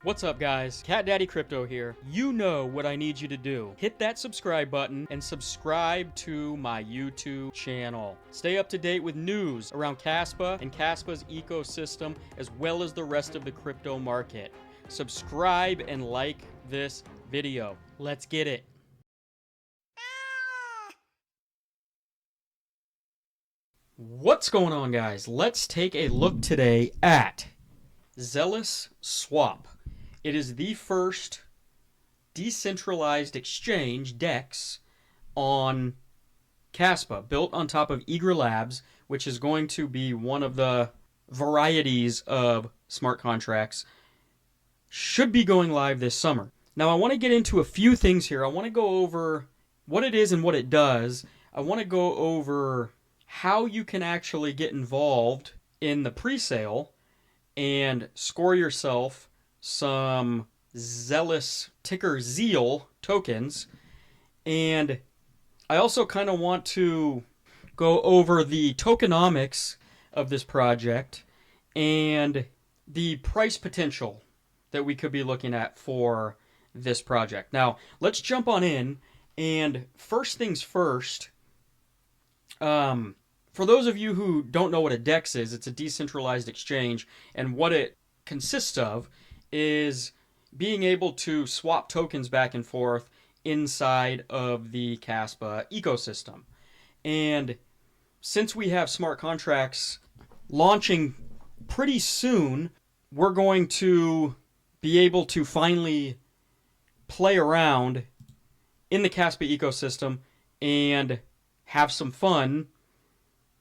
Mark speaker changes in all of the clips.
Speaker 1: What's up, guys? Cat Daddy Crypto here. You know what I need you to do. Hit that subscribe button and subscribe to my YouTube channel. Stay up to date with news around Kaspa and Kaspa's ecosystem, as well as the rest of the crypto market. Subscribe and like this video. Let's get it. What's going on, guys? Let's take a look today at Zealous Swap. It is the first decentralized exchange DEX on Kaspa, built on top of Eager Labs, which is going to be one of the varieties of smart contracts. Should be going live this summer. Now, I want to get into a few things here. I want to go over what it is and what it does. I want to go over how you can actually get involved in the pre-sale and score yourself some Zealous, ticker Zeal tokens. And I also kind of want to go over the tokenomics of this project and the price potential that we could be looking at for this project. Now, let's jump on in. And first things first, for those of you who don't know what a DEX is, it's a decentralized exchange, and what it consists of is being able to swap tokens back and forth inside of the Kaspa ecosystem. And since we have smart contracts launching pretty soon, we're going to be able to finally play around in the Kaspa ecosystem and have some fun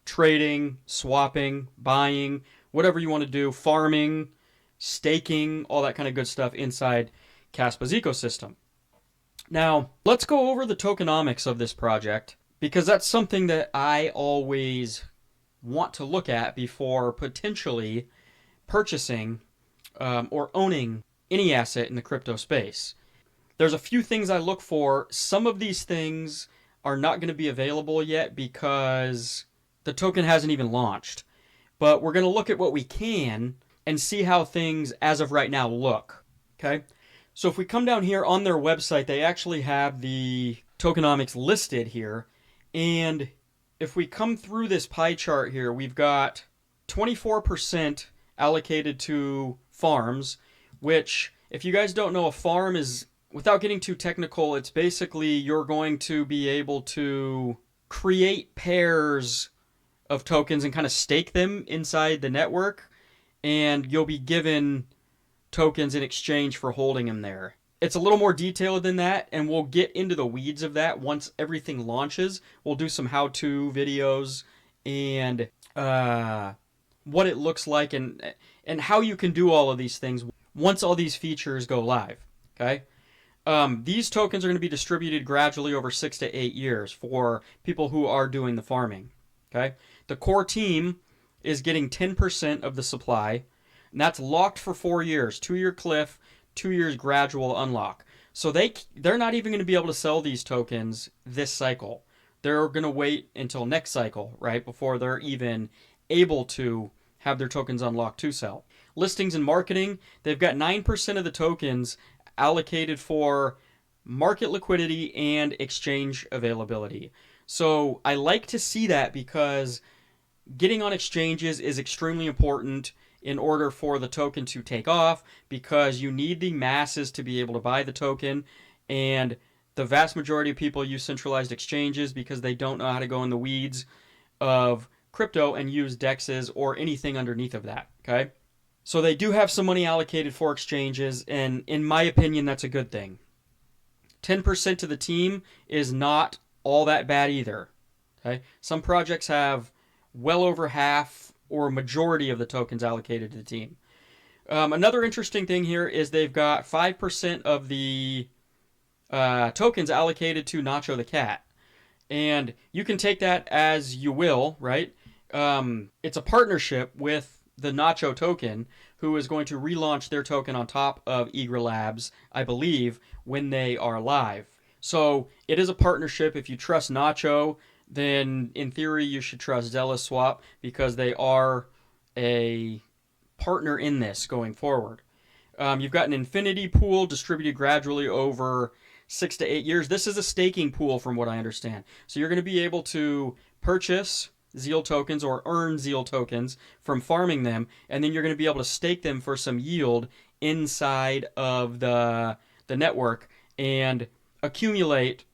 Speaker 1: trading, swapping, buying, whatever you want to do, farming, staking, all that kind of good stuff inside Kaspa's ecosystem. Now, let's go over the tokenomics of this project, because that's something that I always want to look at before potentially purchasing or owning any asset in the crypto space. There's a few things I look for. Some of these things are not going to be available yet because the token hasn't even launched. But we're going to look at what we can and see how things as of right now look. Okay? So if we come down here on their website, they actually have the tokenomics listed here. And if we come through this pie chart here, we've got 24% allocated to farms, which, if you guys don't know, a farm is, without getting too technical, it's basically you're going to be able to create pairs of tokens and kind of stake them inside the network, and you'll be given tokens in exchange for holding them there. It's a little more detailed than that, and we'll get into the weeds of that once everything launches. We'll do some how-to videos and what it looks like and how you can do all of these things once all these features go live. Okay? These tokens are going to be distributed gradually over 6 to 8 years for people who are doing the farming. Okay? The core team is getting 10% of the supply, and that's locked for 4 years. 2-year cliff, 2 years gradual unlock. So they're not even going to be able to sell these tokens this cycle. They're going to wait until next cycle, right, before they're even able to have their tokens unlocked to sell. Listings and marketing, they've got 9% of the tokens allocated for market liquidity and exchange availability. So I like to see that, because getting on exchanges is extremely important in order for the token to take off, because you need the masses to be able to buy the token, and the vast majority of people use centralized exchanges because they don't know how to go in the weeds of crypto and use DEXs or anything underneath of that, okay? So they do have some money allocated for exchanges, and in my opinion, that's a good thing. 10% to the team is not all that bad either, okay? Some projects have well over half or majority of the tokens allocated to the team. Another interesting thing here is they've got 5% of the tokens allocated to Nacho the Cat. And you can take that as you will, right? It's a partnership with the Nacho token, who is going to relaunch their token on top of Eager Labs, I believe, when they are live. So it is a partnership. If you trust Nacho, then in theory you should trust Zealous Swap, because they are a partner in this going forward. You've got an infinity pool distributed gradually over 6 to 8 years. This is a staking pool from what I understand. So you're going to be able to purchase Zeal tokens or earn Zeal tokens from farming them, and then you're going to be able to stake them for some yield inside of the network and accumulate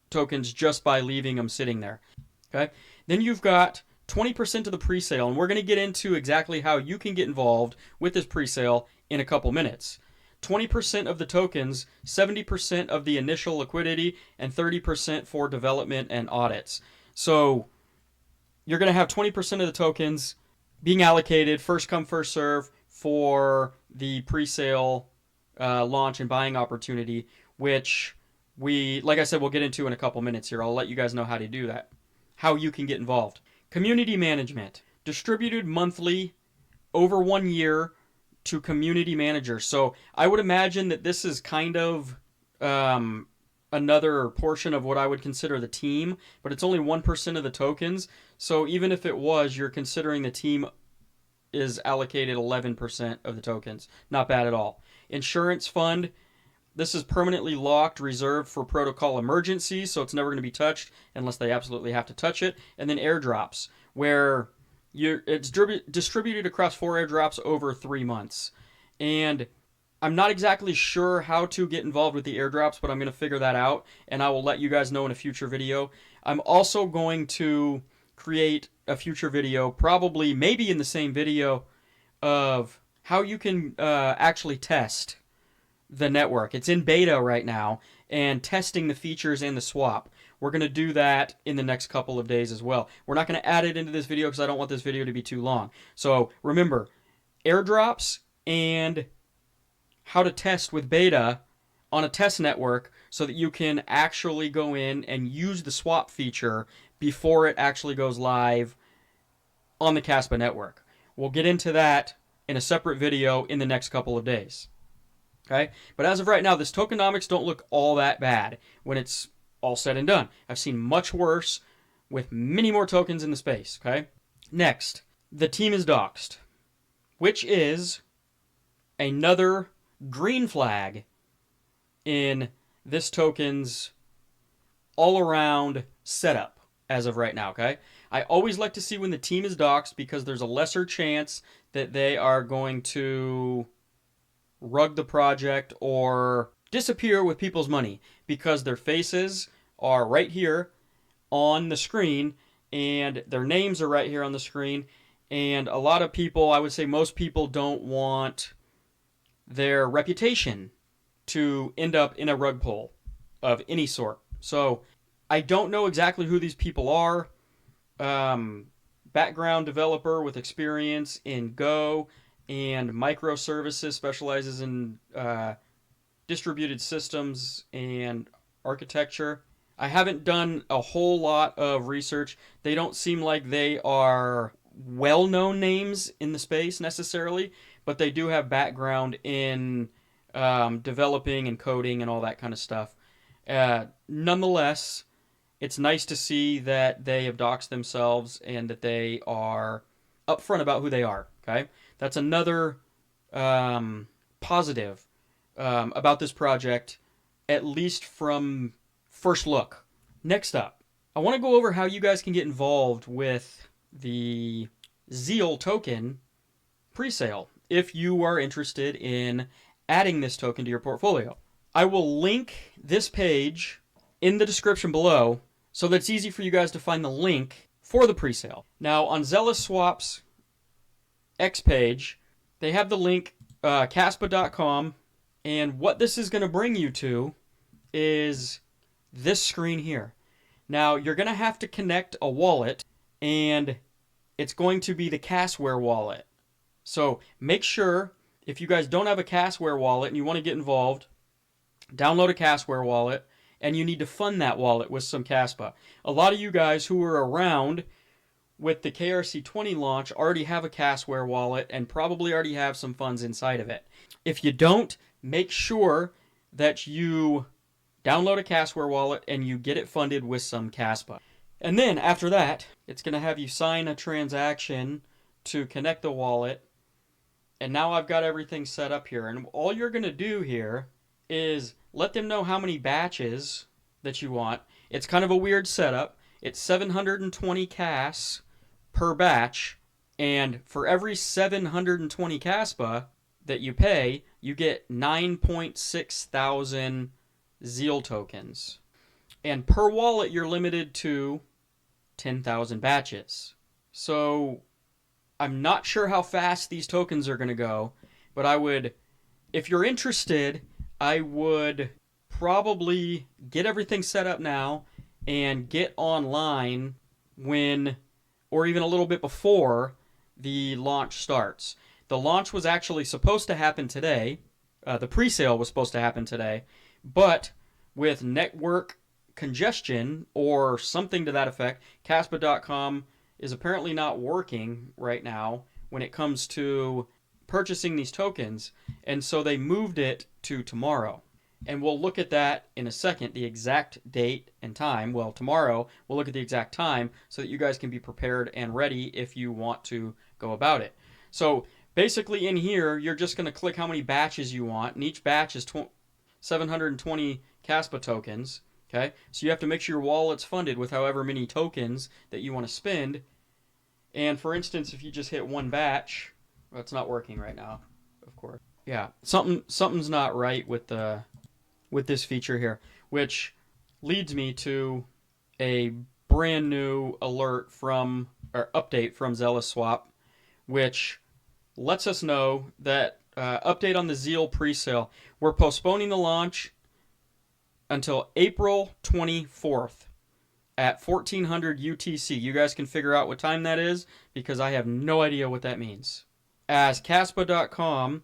Speaker 1: tokens just by leaving them sitting there. Okay? Then you've got 20% of the presale, and we're going to get into exactly how you can get involved with this presale in a couple minutes. 20% of the tokens, 70% of the initial liquidity, and 30% for development and audits. So you're going to have 20% of the tokens being allocated first come, first serve for the presale launch and buying opportunity, which like I said, we'll get into in a couple minutes here. I'll let you guys know how to do that, how you can get involved. Community management, distributed monthly over 1 year to community managers. So I would imagine that this is kind of another portion of what I would consider the team, but it's only 1% of the tokens. So even if it was, you're considering the team is allocated 11% of the tokens. Not bad at all. Insurance fund. This is permanently locked, reserved for protocol emergencies, so it's never going to be touched unless they absolutely have to touch it. And then airdrops, where it's distributed across 4 airdrops over 3 months. And I'm not exactly sure how to get involved with the airdrops, but I'm going to figure that out, and I will let you guys know in a future video. I'm also going to create a future video, probably maybe in the same video, of how you can actually test the network. It's in beta right now, and testing the features and the swap. We're going to do that in the next couple of days as well. We're not going to add it into this video because I don't want this video to be too long. So remember, airdrops and how to test with beta on a test network so that you can actually go in and use the swap feature before it actually goes live on the Caspa network. We'll get into that in a separate video in the next couple of days. Okay? But as of right now, this tokenomics don't look all that bad when it's all said and done. I've seen much worse with many more tokens in the space. Okay? Next, the team is doxed, which is another green flag in this token's all-around setup as of right now, okay? I always like to see when the team is doxed because there's a lesser chance that they are going to rug the project or disappear with people's money because their faces are right here on the screen and their names are right here on the screen, and a lot of people, I would say most people, don't want their reputation to end up in a rug pull of any sort. So I don't know exactly who these people are. Background developer with experience in Go and microservices, specializes in distributed systems and architecture. I haven't done a whole lot of research. They don't seem like they are well-known names in the space necessarily, but they do have background in developing and coding and all that kind of stuff. Nonetheless, it's nice to see that they have doxed themselves and that they are upfront about who they are. Okay, that's another positive about this project, at least from first look. Next up, I want to go over how you guys can get involved with the Zeal token presale if you are interested in adding this token to your portfolio. I will link this page in the description below so that it's easy for you guys to find the link for the presale. Now, on Zealous Swap's X page, they have the link caspa.com, and what this is going to bring you to is this screen here. Now, you're going to have to connect a wallet, and it's going to be the Casware wallet. So make sure, if you guys don't have a Casware wallet and you want to get involved, download a Casware wallet, and you need to fund that wallet with some Caspa. A lot of you guys who were around with the KRC20 launch already have a Casware wallet and probably already have some funds inside of it. If you don't, make sure that you download a Casware wallet and you get it funded with some Caspa. And then after that, it's going to have you sign a transaction to connect the wallet, And now I've got everything set up here. And all you're going to do here is let them know how many batches that you want. It's kind of a weird setup. It's 720 casts per batch. And for every 720 CASPA that you pay, you get 9.6 thousand Zeal tokens. And per wallet, you're limited to 10,000 batches. So I'm not sure how fast these tokens are going to go, but if you're interested, I would probably get everything set up now and get online or even a little bit before the launch starts. The launch was actually supposed to happen today. The pre-sale was supposed to happen today, but with network congestion or something to that effect, Caspa.com is apparently not working right now when it comes to purchasing these tokens, and so they moved it to tomorrow. And we'll look at that in a second, the exact date and time. Well, tomorrow we'll look at the exact time so that you guys can be prepared and ready if you want to go about it. So basically in here, you're just going to click how many batches you want, and each batch is 720 CASPA tokens. Okay, so you have to make sure your wallet's funded with however many tokens that you want to spend. And for instance, if you just hit one batch, well, it's not working right now, of course. Yeah, something's not right with this feature here, which leads me to a brand new update from Zealous Swap, which lets us know that update on the Zeal presale. We're postponing the launch until April 24th at 1400 UTC. You guys can figure out what time that is because I have no idea what that means. As Caspa.com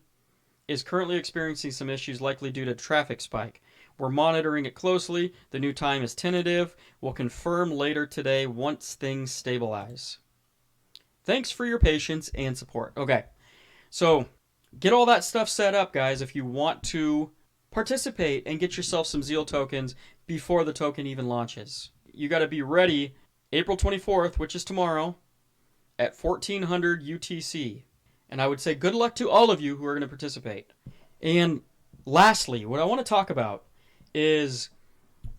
Speaker 1: is currently experiencing some issues likely due to traffic spike. We're monitoring it closely. The new time is tentative. We'll confirm later today once things stabilize. Thanks for your patience and support. Okay, so get all that stuff set up, guys, if you want to participate and get yourself some Zeal tokens before the token even launches. You got to be ready April 24th, which is tomorrow, at 1400 UTC. And I would say good luck to all of you who are going to participate. And lastly, what I want to talk about is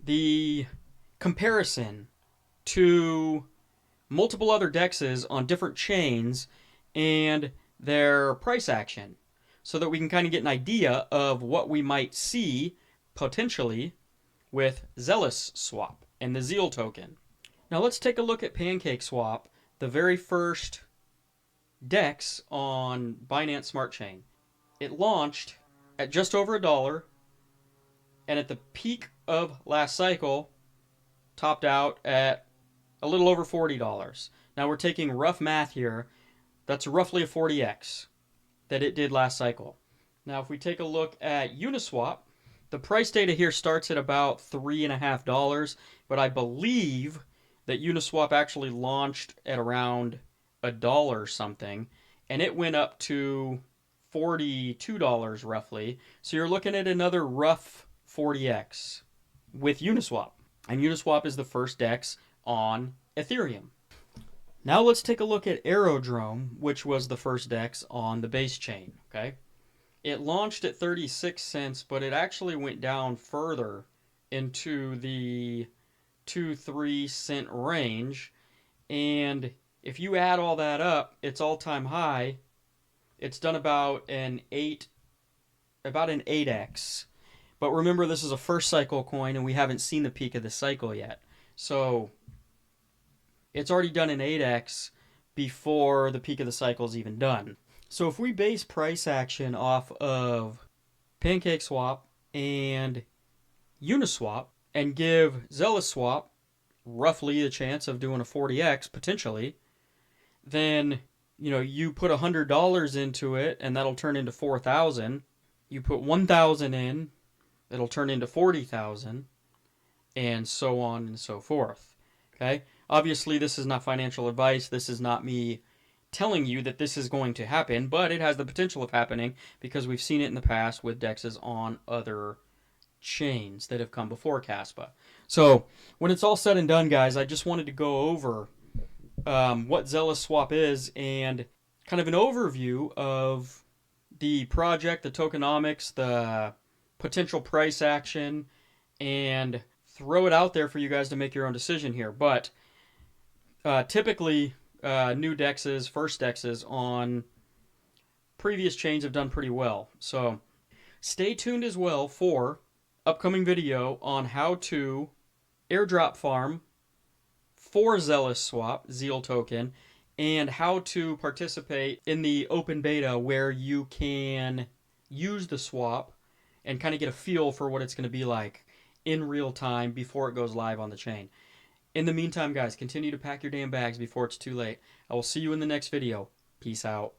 Speaker 1: the comparison to multiple other dexes on different chains and their price action, so that we can kind of get an idea of what we might see potentially with Zealous Swap and the Zeal token. Now let's take a look at Pancake Swap, the very first DEX on Binance Smart Chain. It launched at just over $1, and at the peak of last cycle, topped out at a little over $40. Now we're taking rough math here. That's roughly a 40x that it did last cycle. Now if we take a look at Uniswap, the price data here starts at about $3.50, but I believe that Uniswap actually launched at around $1 something, and it went up to $42 roughly. So you're looking at another rough 40x with Uniswap. And Uniswap is the first DEX on Ethereum. Now let's take a look at Aerodrome, which was the first DEX on the base chain. Okay, it launched at 36 cents, but it actually went down further into the 2-3 cent range. And if you add all that up, its all-time high, it's done about an 8x. But remember, this is a first cycle coin, and we haven't seen the peak of the cycle yet. So it's already done an 8x before the peak of the cycle is even done. So if we base price action off of PancakeSwap and Uniswap and give Zealous Swap roughly a chance of doing a 40x potentially, then you put $100 into it and that'll turn into 4,000. You put 1,000 in, it'll turn into 40,000, and so on and so forth. Okay? Obviously, this is not financial advice. This is not me telling you that this is going to happen, but it has the potential of happening because we've seen it in the past with DEXs on other chains that have come before Caspa. So when it's all said and done, guys, I just wanted to go over what Zealous Swap is and kind of an overview of the project, the tokenomics, the potential price action, and throw it out there for you guys to make your own decision here. But typically, new dexes, first dexes on previous chains have done pretty well. So stay tuned as well for upcoming video on how to airdrop farm for Zealous swap, Zeal token, and how to participate in the open beta where you can use the swap and kind of get a feel for what it's going to be like in real time before it goes live on the chain. In the meantime, guys, continue to pack your damn bags before it's too late. I will see you in the next video. Peace out.